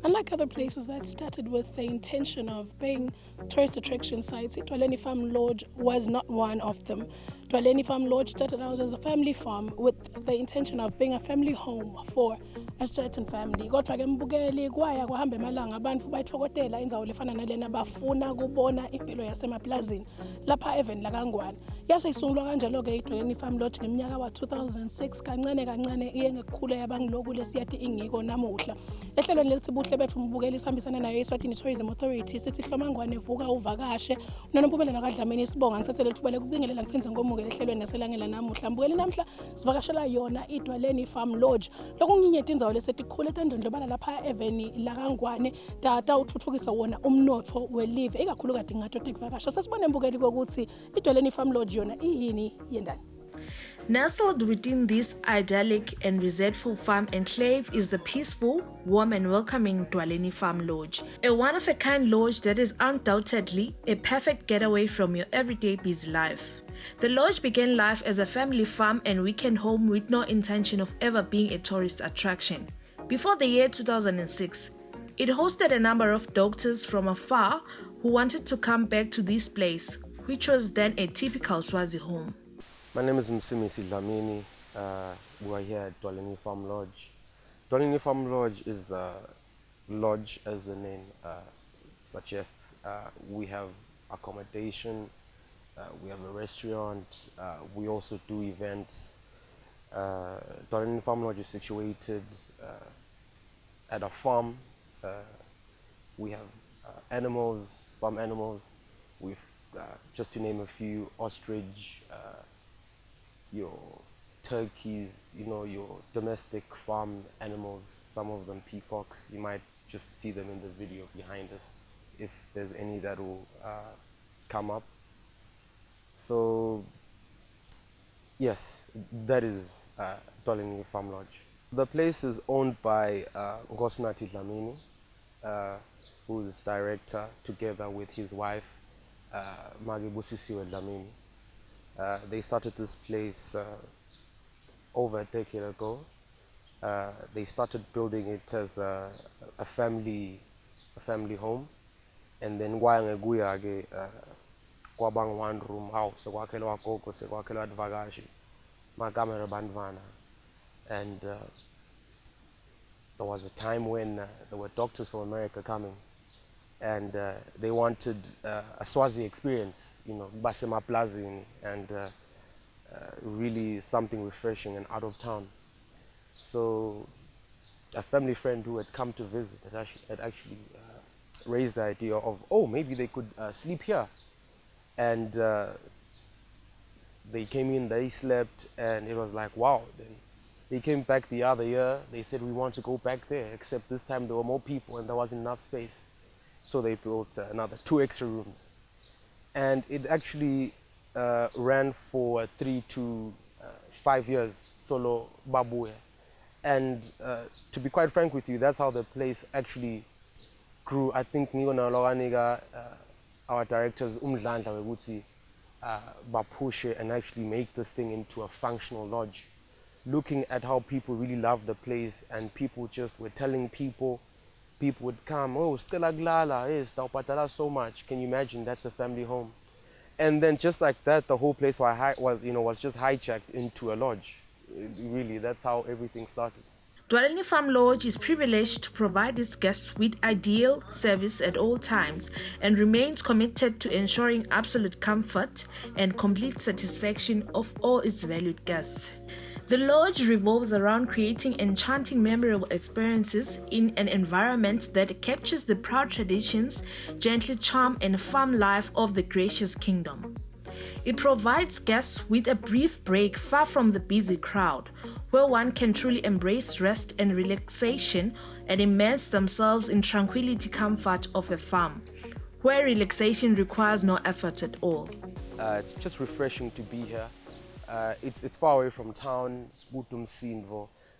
Unlike other places that started with the intention of being tourist attraction sites, Dwaleni Farm Lodge was not one of them. Dwaleni Farm Lodge started out as a family farm with the intention of being a family home for a certain family. Kodwa ke mbukeli kwaya kuhamba emalanga abantu bayithokotela indzawo lefana nalena bafuna kubona impilo yasemaplazini lapha even lakangwane. Yase isungulwa kanjalo ke iDwaleni Farm Lodge ngeminyaka wa 2006 kancane kancane iye ngekukhula yabangiloku lesiyati ingiko namuhla. Ehlelweni lelithi Buhle Betfu mbukeli isihambisana nayo eSwatini Tourism Authority sithi hlomangwane vuka uvakashe unonompumelelo kaDlamini Sibonga ngisethele lithuba lokubingelela ngiphinze ngomukela ehlelweni naselangela namuhla mbukeli namhla sivakashela yona iDwaleni Farm Lodge lokunginyetha indzawo lesetikhule tandondlobala lapha eveni lakangwane tata uthuthukisa wona umnotho welive ikakhulukade ngato tekuvakasha sesibone mbukeli kokuthi iDwaleni Farm Lodge yona iyini yendani. Nestled within this idyllic and resetful farm enclave is the peaceful, warm and welcoming Dwaleni Farm Lodge, a one-of-a-kind lodge that is undoubtedly a perfect getaway from your everyday busy life. The lodge began life as a family farm and weekend home with no intention of ever being a tourist attraction. Before the year 2006, it hosted a number of doctors from afar who wanted to come back to this place, which was then a typical Swazi home. My name is Msimisi Dlamini. We are here at Dwaleni Farm Lodge. Dwaleni Farm Lodge is a lodge, as the name suggests. We have accommodation, we have a restaurant, we also do events. Dwaleni Farm Lodge is situated at a farm. We have animals, farm animals. We've just to name a few: ostrich, your turkeys, your domestic farm animals, some of them peacocks. You might just see them in the video behind us if there's any that will come up. So yes, that is Dwaleni Farm Lodge. The place is owned by Ngosnathi Dlamini, who is director, together with his wife, Magibusisiwe Dlamini. They started this place over a decade ago. They started building it as a family home, and then kwangekuya-ke kwabang one room house sekwakhelwa gogo sekwakhelwa advakashi makamera bandvana. And there was a time when there were doctors from America coming, and they wanted a Swazi experience, basemaplazini, and really something refreshing and out of town. So a family friend who had come to visit had actually raised the idea of, maybe they could sleep here. And they came in, they slept, and it was like, wow. Then they came back the other year, they said, we want to go back there, except this time there were more people and there wasn't enough space. So they built another 2 extra rooms. And it actually ran for 3 to 5 years, solo babuye. And to be quite frank with you, that's how the place actually grew. I think our directors, umdlandla wekuthi push it and actually make this thing into a functional lodge. Looking at how people really loved the place, and people just were telling people would come, Stella Glala, yes, so much. Can you imagine? That's a family home. And then just like that, the whole place was just hijacked into a lodge. Really, that's how everything started. Dwaleni Farm Lodge is privileged to provide its guests with ideal service at all times and remains committed to ensuring absolute comfort and complete satisfaction of all its valued guests. The lodge revolves around creating enchanting, memorable experiences in an environment that captures the proud traditions, gently charm, and farm life of the gracious kingdom. It provides guests with a brief break far from the busy crowd, where one can truly embrace rest and relaxation and immerse themselves in tranquility comfort of a farm, where relaxation requires no effort at all. It's just refreshing to be here. It's far away from town,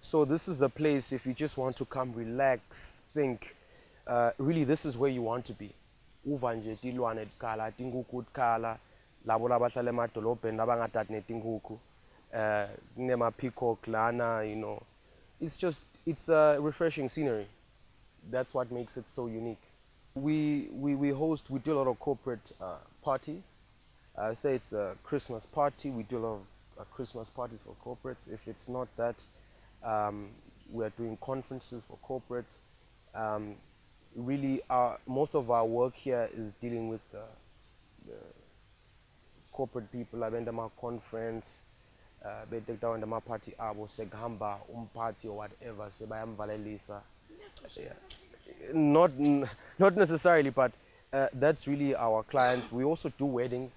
so this is the place if you just want to come relax, think. Really, this is where you want to be. Labo labahlala emadolobheni labangadadi netinkukhu kunema peacock lana, it's a refreshing scenery. that's what makes it so unique. We do a lot of corporate parties. Say it's a Christmas party, we do a lot of Christmas parties for corporates. If it's not that, we're doing conferences for corporates. Um, really, most of our work here is dealing with the corporate people. Abenda ma conference, bedekta ma party abo segamba party or whatever sebayamvalelisa. Yeah. Not necessarily, but that's really our clients. We also do weddings.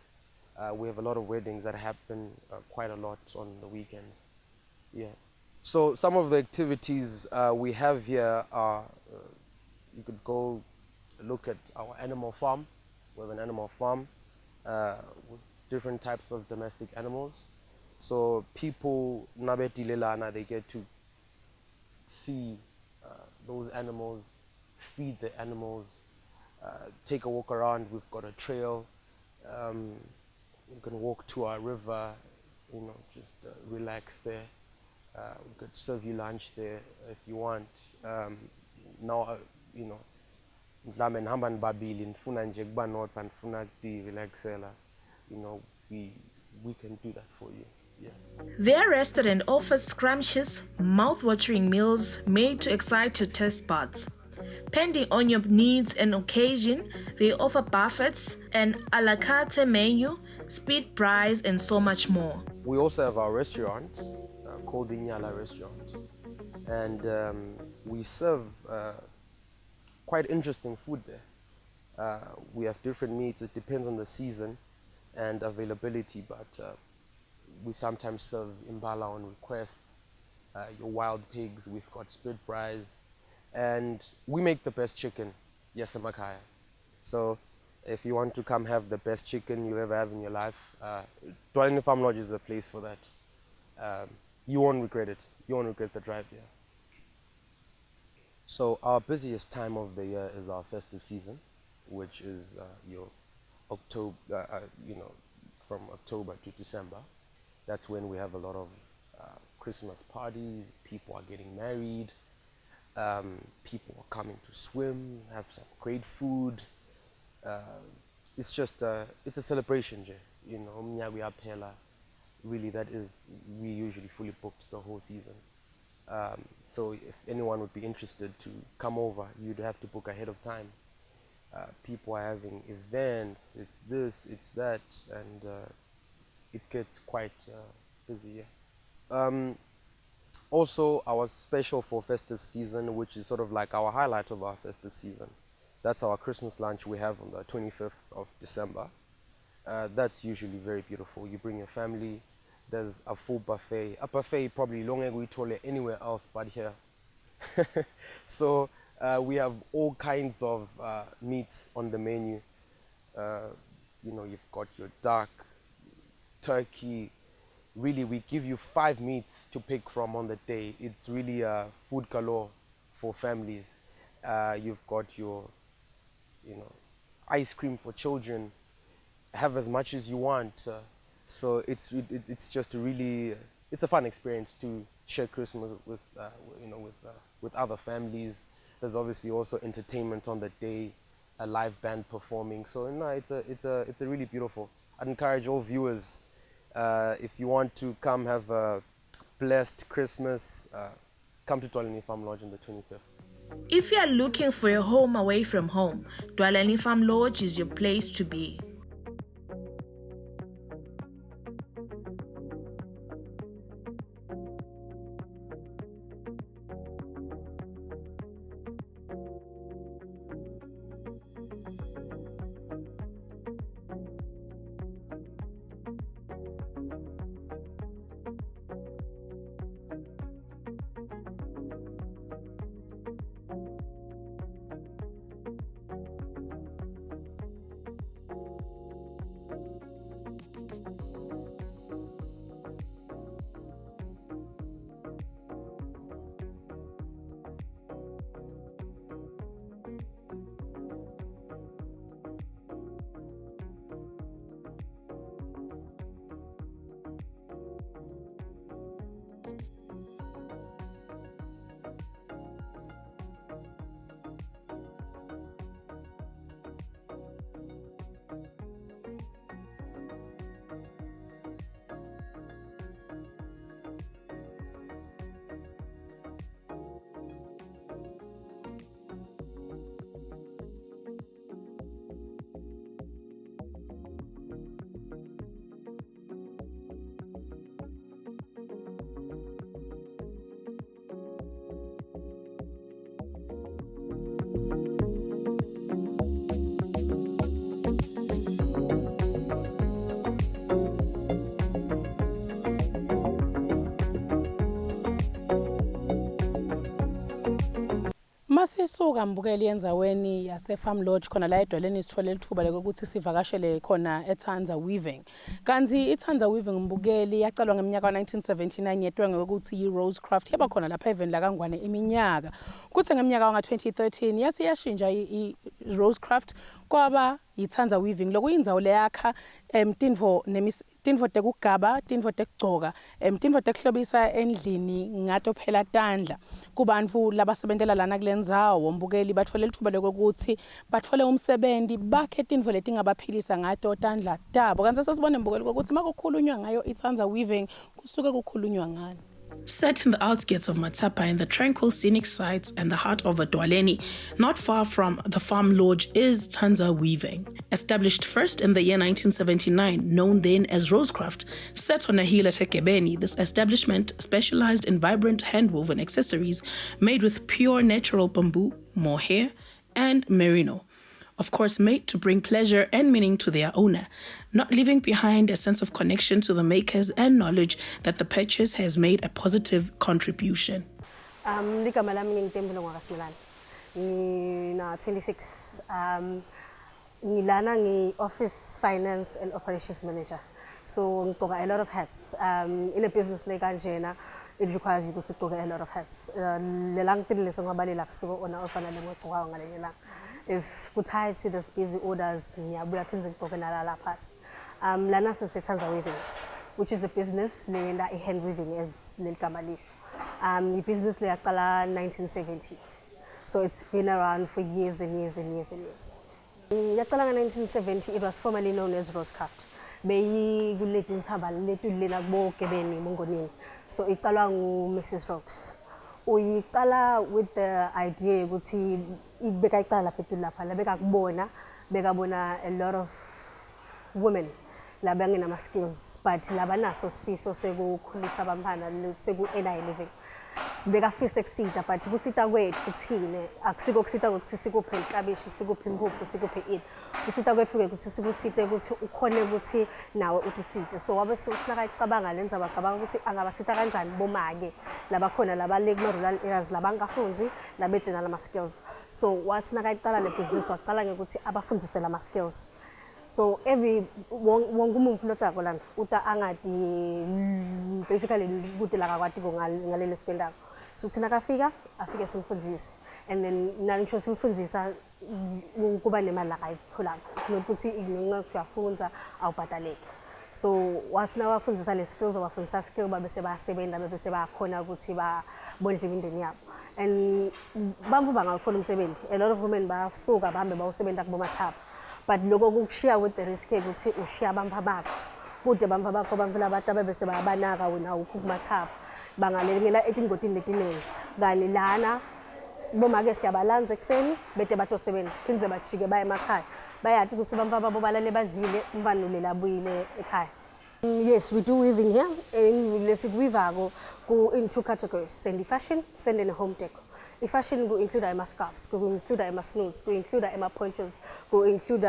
We have a lot of weddings that happen quite a lot on the weekends. Yeah. So some of the activities we have here are, you could go look at our animal farm. We have an animal farm with different types of domestic animals. So people, nabetilelana, they get to see those animals, feed the animals, take a walk around. We've got a trail. You can walk to our river, just relax there. We could serve you lunch there if you want. Now, mhlawumbe nihamba nibabili nifuna nje kuba nodwa nifuna relaxela, we can do that for you. Yeah. Their restaurant offers scrumptious, mouth-watering meals made to excite your taste buds. Depending on your needs and occasion, they offer buffets, an a la carte menu, speed price, and so much more. We also have our restaurant called the Nyala Restaurant, and we serve quite interesting food there. We have different meats. It depends on the season and availability, but we sometimes serve imbala on request. Your wild pigs, we've got split fries, and we make the best chicken, Yasamakaya. So if you want to come have the best chicken you ever have in your life, Dwaleni Farm Lodge is a place for that. You won't regret it. You won't regret the drive here. So our busiest time of the year is our festive season, which is your October, from October to December. That's when we have a lot of Christmas parties. People are getting married. People are coming to swim, have some great food. It's just it's a celebration, Mnyawi Aphela. Really, we usually fully booked the whole season. So if anyone would be interested to come over, you'd have to book ahead of time. People are having events, it's this, it's that, and it gets quite busy. Yeah. Also, our special for festive season, which is sort of like our highlight of our festive season, that's our Christmas lunch we have on the 25th of December. That's usually very beautiful. You bring your family. There's a full buffet. A buffet probably long ago we told it anywhere else but here. So we have all kinds of meats on the menu. You've got your duck, turkey. Really, we give you 5 meats to pick from on the day. It's really food galore for families. You've got your, ice cream for children. Have as much as you want. So it's just it's a fun experience to share Christmas with other families. There's obviously also entertainment on the day, a live band performing. So it's a really beautiful. I'd encourage all viewers, if you want to come have a blessed Christmas, come to Dwaleni Farm Lodge on the 25th. If you are looking for a home away from home, Dwaleni Farm Lodge is your place to be. Masisuka Mbukeli endzaweni yase Farm Lodge khona la eDwaleni sithole ithuba lokuthi sivakashele khona eTanza Weaving. Kanti iTanza Weaving Mbukeli yaqalwa ngeminyaka ka-1979 yetwa ngokuthi yi-Rose Craft yaba khona lapha eveni la kaNgwane iminyaka. Kuthi ngeminyaka wanga-2013 yase yashintsha i-Rose Craft kwaba yiTanza Weaving lokuyindzawo leyakha tinfo tekugaba, tinfo tekugcoka, tinfo tekuhlobisa endlini ngato phela tandla. Kubantfu labasebentela lana kulendzawo Mbukeli batfole lithuba lokuthi batfole umsebenzi bakhe tinfo letingabaphilisa ngato tandla tabo. Kanti sasibone Mbukeli ukuthi makukhulunywa ngayo iTanza Weaving kusuke kukhulunywa ngani. Set in the outskirts of Matapa in the tranquil scenic sites and the heart of Dwaleni, not far from the Farm Lodge, is Tanza Weaving. Established first in the year 1979, known then as Rosecraft, set on Nahila Tekebeni, this establishment specialized in vibrant hand-woven accessories made with pure natural bamboo, mohair, and merino. Of course, made to bring pleasure and meaning to their owner, not leaving behind a sense of connection to the makers and knowledge that the purchase has made a positive contribution. Ligama lami ngitembele ngwakaSimelane. Ngina 26. Ngilana ngi-office finance and operations manager. So ngigqoka a lot of hats. In a business like kanjena, it requires you to gqoka a lot of hats. Lelang tidile so ngabalela kusuka ona ofana lemogqoka ngalenyela. If we tie to this busy orders, ngiyabuya phinze ngigqoke nalala phasi. Lana siseTanza Weaving, which is a business leyenda hand weaving as leligama lisho. Business leyaqala 1970. So it's been around for years and years and years and years. Yaqala nga 1970, it was formerly known as Rosecraft. Beyi kuleti nthaba letu lena kubogebeni mongonini. So iqalwa ngu Mrs. Rocks. Uyiqala with the idea ukuthi ibekayicala lapha lapha la bekabona a lot of women la bangena skills but labanaso sifiso sekukhulisa abantwana seku-earn living bekafisa ukusita but kusita kwethu thine akusiko kusita ukuthi sikuphe iklabishi sikuphe impuphu sikuphe ini kusita kwethu ke ukuthi sikusite ukuthi ukhone ukuthi nawe utisite so wabe sinakayicabanga lenza bacabanga ukuthi angabasita kanjani bomake labakhona labale kuma-rural areas labangafunzi labedena lama skills so wathi nakayicala le business waqala ngekuthi abafundise lama skills. So every wonke umuntu lotako lana uta angadi basically ukuthi la kwathi ngalelo sikwendako so thina afike simfundise and then nanisho simfundisa kuba nemali la kayitholanga sinokuthi ingenxa uyafunza awubhataleke so wathi nawafundisa le skills wafundisa skill babese bayasebenza bese bayakhona ukuthi bondle imindeni yabo and bamvu bangawufuna umsebenzi a lot of women basuka bahambe bawusebenza kubomathaba. But loko kukushiya with the risk ukuthi ushiya bampa bakho kude bampa bakho bamphela abantu abebese bayabanaka wena ukukumathaba bangalengela etingotini letiningi kani lana bomake siyabalanza ekseni bete batosebenza phinze bajike baye emakhaya bayathi ukuthi bampa babo balale badlile umvanule labuyile ekhaya. Yes, we do weaving here and lesikuvako go in two categories, send fashion, send in home decor. The fashion go include my scarves, go include my snoods, go include my ponchos, go include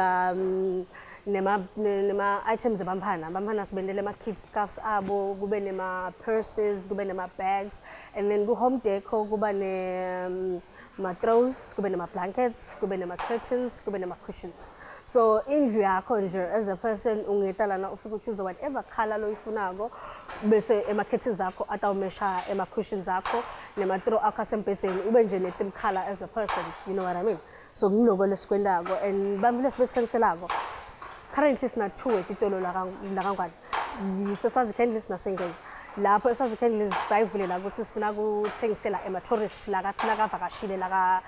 nema items bamphana sibendele ma kids scarves abo, kube nema purses, kube nema bags, and then go home decor, kuba ne ma throws, kube nema blankets, kube nema curtains, kube nema cushions. So indlu yakho nje as a person ungeta lana ufika choose whatever color lo ifunako bese ema curtains zakho atawumesha ema cushions zakho nema throw akho sempetseni ube nje netim color as a person, you know what I mean. So ngiloko lesikwendako and bamile sibethengiselako currently sina 2 etitolo la kaNgwane siswazi candles nasengeni lapho eswazi candles sayivulela ukuthi sifuna ukuthengisela ema tourists la kathi nakavakashile la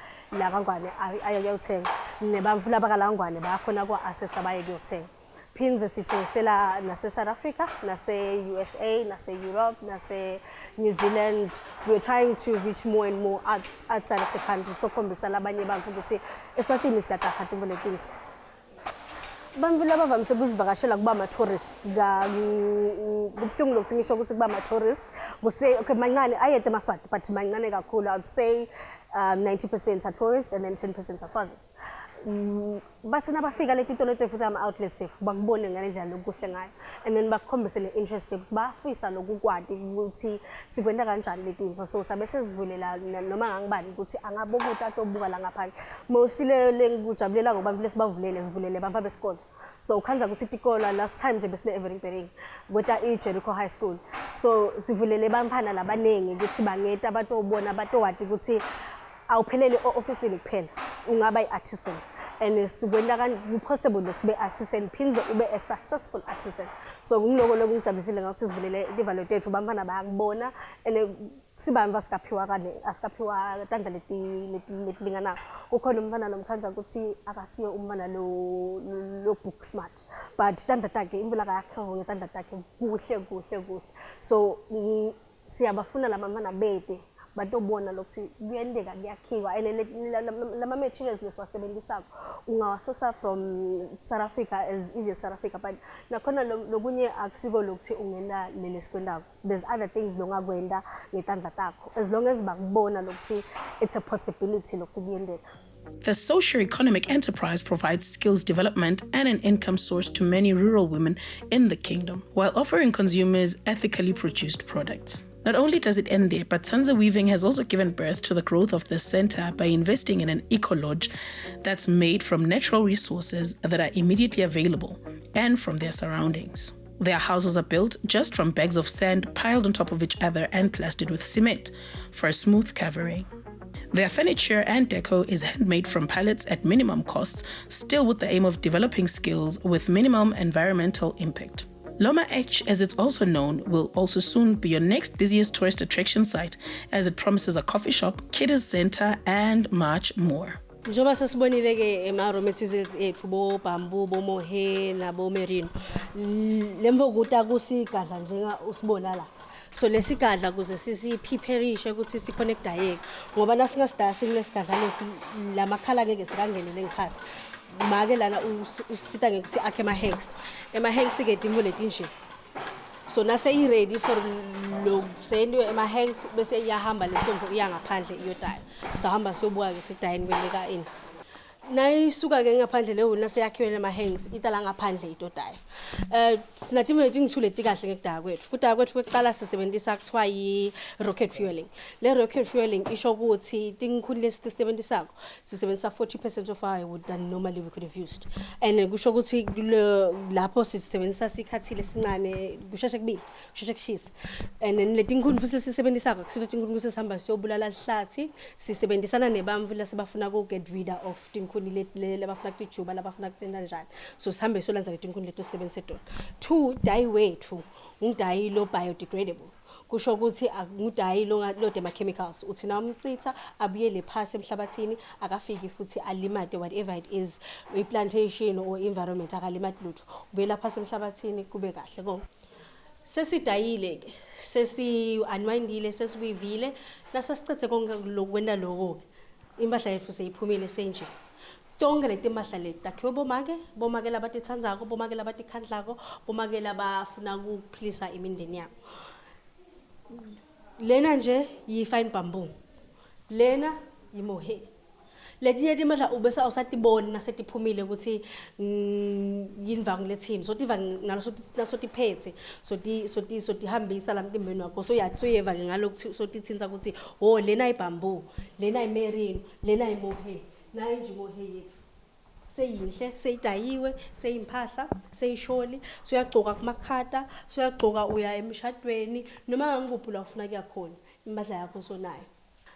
kaNgwane ayayothenga nebamvula bakaLangwane bayakhona kwa-access abaye kuyothenga phinze sithengisela nase South Africa nase USA nase Europe nase New Zealand. We're trying to reach more and more outside of the country sokhombisa labanye bantu ukuthi eSwatini siyathatha timboletinhle bamvula bavamise ukuzivakashela kuba ama-tourist kubuhlungu lokuthi ngisho ukuthi kuba ama-tourist kuse okay mancane ayede eMaswati but mancane kakhulu. I would say 90% are tourists and then 10% are Swazis. bathi nabafika leti tolo futhi ama-outlets efu bakubone ngale ndlela lokuhle ngayo and then bakukhombise le-interest yokuthi bayafisa lokukwati ukuthi sikwenta kanjani leti info so sabe sezivulela noma ngangibani ukuthi angabe ukuthi atobuka la ngaphandle mostly le ngikujabulela ngoba mfile sibavulele sivulele bamfa besikole so ukhanza ukuthi itikola last time nje besine every day kweta Jericho High School so sivulele bamfana labanengi ukuthi bangeta batobona batowati ukuthi awuphelele office kuphela ungaba i-artisan and sikwenta possible ukuthi be-artisan phinde ube a successful artisan so ngiloko lokungijabulisile ngathi sivulele ivalo tethu bamfana bayakubona and sibamba asikaphiwa tandla letilingana kukhona umfana nomkhanza ukuthi akasiyo umfana lo book smart but tandla takhe impilo yakhe ngetandla takhe kuhle so siyabafuna lamamfana bete batobona lokuthi kuyendeka kuyakhiwa and lama materials lesiwasebenzisako ungawasosa from South Africa as easy as South Africa but nakhona lokunye akusiko lokuthi ungena lesikwendako there's other things longakwenda ngetandla takho as long as bakubona lokuthi it's a possibility lokuthi kuyendeka. The socio-economic enterprise provides skills development and an income source to many rural women in the kingdom, while offering consumers ethically produced products. Not only does it end there, but Tanza Weaving has also given birth to the growth of the center by investing in an eco-lodge that's made from natural resources that are immediately available and from their surroundings. Their houses are built just from bags of sand piled on top of each other and plastered with cement for a smooth covering. Their furniture and deco is handmade from pallets at minimum costs, still with the aim of developing skills with minimum environmental impact. Loma H, as it's also known, will also soon be your next busiest tourist attraction site, as it promises a coffee shop, kiddies center, and much more. Njoba sasibonile ke ema-raw materials ethu bo bamboo bo mohe nabo merino lemvo ukuthi akusigadla njenga usibona la so lesigadla kuze sisiphiperishe ukuthi siconnectayeke ngoba nasingasidaya sikulesigadla lesi lamakhala ngeke sikangenele ngiphathi make lana usita ngekuthi akhe ema-hanks ke dimvo letinje so nase i-ready for lo sendwe ema-hanks bese iyahamba lesomvo iya ngaphandle iyodaya sitahamba siyobuka ke sidayini kweleka ini nayisuka ke ngaphandle leyo naseyakhiwe ema-hangs itala ngaphandle itodaya sinatimvo letingithu letikahle ngekudaya kwethu kudaya kwethu kwekuqala sisebenzisa kuthiwa yi-rocket fueling le rocket fueling isho ukuthi tingikhuni lesisebenzisako sisebenzisa 40% of our wood than normally we could have used and kusho ukuthi lapho sisebenzisa sikhathile sincane kusheshe kubili kusheshe kushisa and letingikhuni futhi lesisebenzisako akusilo tingikhuni sesihamba siyobulala lihlathi sisebenzisana nebamvu lasebafuna ku get rid of tingikhuni labafuna kujuba labafuna kutenda njani so sihambe solanza letingikhuni leto sisebenzise tona 2 dye wethu ungidayi lo biodegradable kusho ukuthi akudayi lo dema chemicals uthi na umcitha abuyele phasi emhlabathini akafiki futhi alimate whatever it is plantation or environment akalimate lutho ubuyela phasi emhlabathini kube kahle konke sesidayile ke sesi-unwindile sesiwivile nasasicethe konke lokwenda lokho impahla yethu seyiphumile senje tonke leti impahla leti takhiwe bomake labatithandzako bomake labatikhandlako bomake labafuna ukuphilisa imindeni yabo lena nje yi-fine bamboo lena yimohe letinye timpahla ubese awusatiboni nasetiphumile ukuthi yinvangu lethini so tivang naso tiphethe so tihambisa la mtimbeni wakho so uyeva ke ngalokho so tithinza ukuthi oh lena ibamboo lena imerino lena imohe nayo nje imohe yethu seyinhle seyidayiwe seyimpahla seyisholi suyagcoka kumakhata suyagcoka uya emshadweni noma ngangikuphi la ufuna kuya khona impahla yakho sonayo.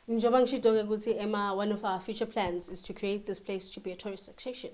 Njoba ngishito-ke ukuthi one of our future plans is to create this place to be a tourist attraction,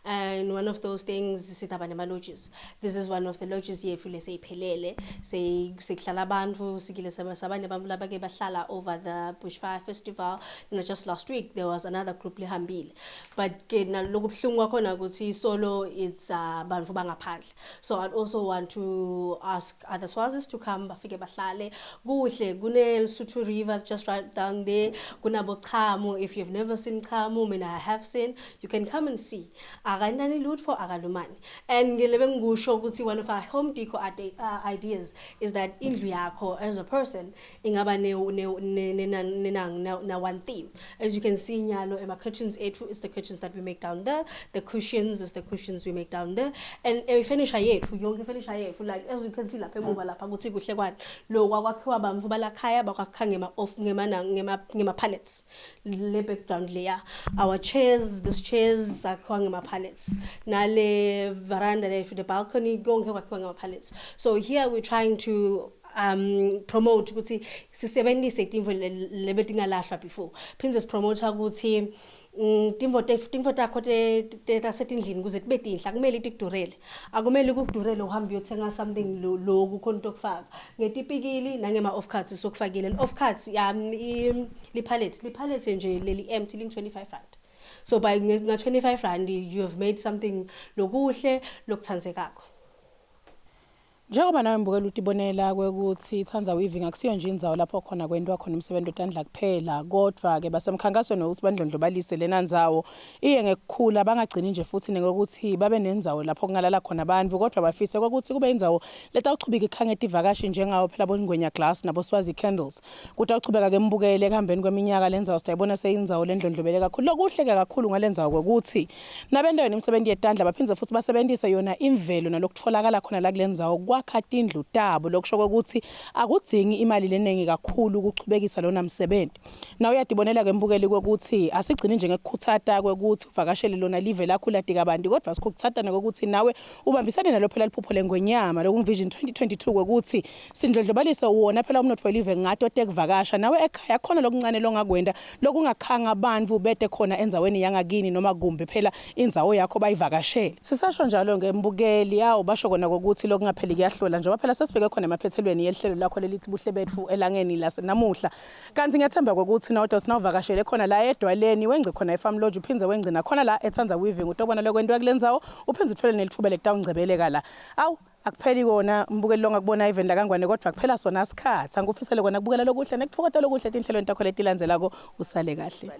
and one of those things sitaba nema-lodges. This is one of the lodges yethu leseyiphelele sekuhlala abantu sikile sabanye abantu labake bahlala over the Bushfire Festival. Just last week there was another group lihambile, but ke naloku buhlungu kwakhona ukuthi solo it's bantu bangaphandle. So I'd also want to ask other Swazis to come bafike bahlale kuhle kune Lesotho River just right down there. kuhle, kunabo chamu. If you've never seen chamu, mina I have seen, you can come and see. Akanani lutfo akalumani. And ngilebe ngusho ukuthi one of our home decor ideas is that indlu yakho as a person ingaba na one theme. As you can see nyalo, my curtains is the curtains that we make down there. The cushions is the cushions we make down there. And we finish yonke finish like as you can see lapha emuva lapha kuthi kuhle kwani. Lo kwakhiwa bamvu balakhaya bakwakha ngema pallets. Le background layer. Our chairs, these chairs are ngema pallets. Nale veranda the balcony gonke kwakhiwa ngema pallets. So here we're trying to promote ukuthi sisebenzise timvo lebetingalahla before. Phindze promote ukuthi timvo takho tasetindlini kuze tibe tinhle akumele tikudurele akumele ukudurele uhambe uyothenga something lo kukhona ukufaka ngetipikili nangema off cuts sokufakile off cuts li palette nje leli empty ling 25 rand. So by nga 25 rand you have made something lokuhle lokuthandekako. Njengoba nawe mbukela utibonela kwekuthi Tanza Weaving akusiyo nje indzawo lapho khona kwendwa khona umsebenzi otandla kuphela kodwa ke basemkhankasweni ukuthi bandlondlobalise lena ndzawo iye ngekukhula bangagcini nje futhi ngokuthi babe nendzawo lapho kungalala khona abantu kodwa bafise ukuthi kube indzawo letawuchubika ikhangeti ivakashi njengawo phela bongwenya glass nabo Swazi candles kuthi awuchubeka ke mbukele ekuhambeni kweminyaka lendzawo sitayibona seyindzawo lendlondlobele kakhulu lokuhle ke kakhulu ngalenzawo kwekuthi nabendaweni imisebenzi yetandla baphinze futhi basebenzise yona imvelo nalokutholakala khona la kulendzawo kwakhatindlu tabo lokusho ukuthi akudzingi imali leningi kakhulu ukuchubekisa lona msebenzi na uyadibonela ke mbukeli kwekuthi asigcini nje ngekukhuthata kwekuthi uvakashele lona live lakho ladika abantu kodwa sikukhuthata nokuthi nawe ubambisane nalo phela liphupho lengwenyama lokuvision 2022 kwekuthi sindlondlobalise wona phela umnotho welive ngato tekuvakasha nawe ekhaya khona lokuncane longakwenda lokungakhanga abantu bete khona enzaweni yangakini noma kumbe phela indzawo yakho bayivakashele sisasho njalo ngembukeli yawo basho kona ukuthi lokungapheli kuyahlola njengoba phela sesifike khona emaphethelweni yehlelo lakho lelithi Buhle Betfu elangeni lasenamuhla kanti ngiyathemba ukuthi nawe uthi nawuvakashele khona la eDwaleni wengce khona eFarm Lodge uphinze wengcina khona la eTanza Weaving utobona lokwendwa kulendzawo uphinze uthole nelithuba lekutawungcebeleka la awu akupheli kona mbukeli longakubona event la kangwane kodwa kuphela sona isikhathi angufisele kona kubukela lokuhle nekufokotela lokuhle etinhlelweni takho letilandzelako usale kahle.